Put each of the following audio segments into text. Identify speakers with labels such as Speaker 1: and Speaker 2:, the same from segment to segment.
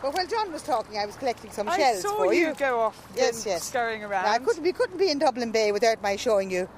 Speaker 1: Well, while John was talking, I was collecting some shells for you.
Speaker 2: I saw you go off scurrying around.
Speaker 1: Now, we couldn't be in Dublin Bay without my showing you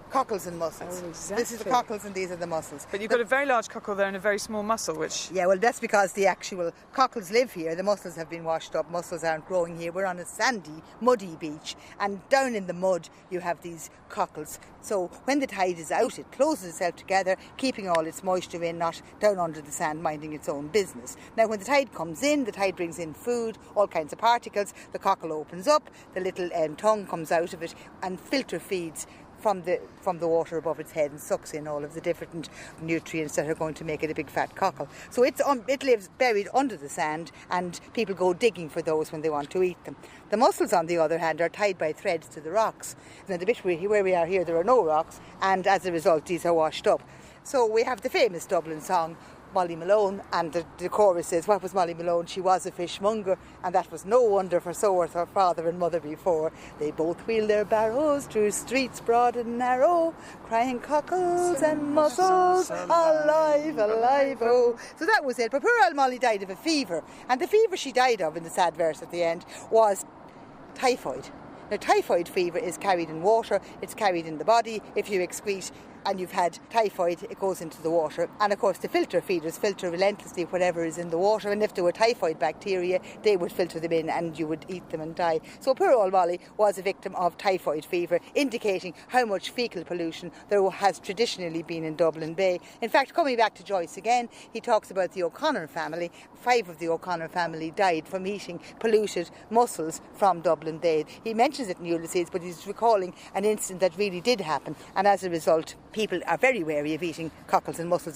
Speaker 1: cockles and mussels.
Speaker 2: Oh, exactly.
Speaker 1: This is the cockles and these are the mussels.
Speaker 2: But you've got a very large cockle there and a very small mussel, which...
Speaker 1: Yeah, well, that's because the actual cockles live here. The mussels have been washed up. Mussels aren't growing here. We're on a sandy, muddy beach, and down in the mud you have these cockles. So when the tide is out, it closes itself together, keeping all its moisture in, not down under the sand, minding its own business. Now, when the tide comes in, the tide brings in food, all kinds of particles. The cockle opens up, the little tongue comes out of it, and filter feeds from the water above its head and sucks in all of the different nutrients that are going to make it a big fat cockle. So it lives buried under the sand, and people go digging for those when they want to eat them. The mussels, on the other hand, are tied by threads to the rocks. Now, the bit where we are here, there are no rocks, and as a result, these are washed up. So we have the famous Dublin song, Molly Malone, and the chorus says, what was Molly Malone? She was a fishmonger, and that was no wonder, for so were her father and mother before. They both wheeled their barrows through streets broad and narrow, crying cockles and mussels, alive, alive, oh. So that was it. But poor old Molly died of a fever, and the fever she died of, in the sad verse at the end, was typhoid. Now, typhoid fever is carried in water, it's carried in the body. If you excrete and you've had typhoid, it goes into the water. And of course the filter feeders filter relentlessly whatever is in the water, and if there were typhoid bacteria, they would filter them in and you would eat them and die. So poor old Molly was a victim of typhoid fever, indicating how much faecal pollution there has traditionally been in Dublin Bay. In fact, coming back to Joyce again, he talks about the O'Connor family. 5 of the O'Connor family died from eating polluted mussels from Dublin Bay. He mentions it in Ulysses, but he's recalling an incident that really did happen, and as a result people are very wary of eating cockles and mussels.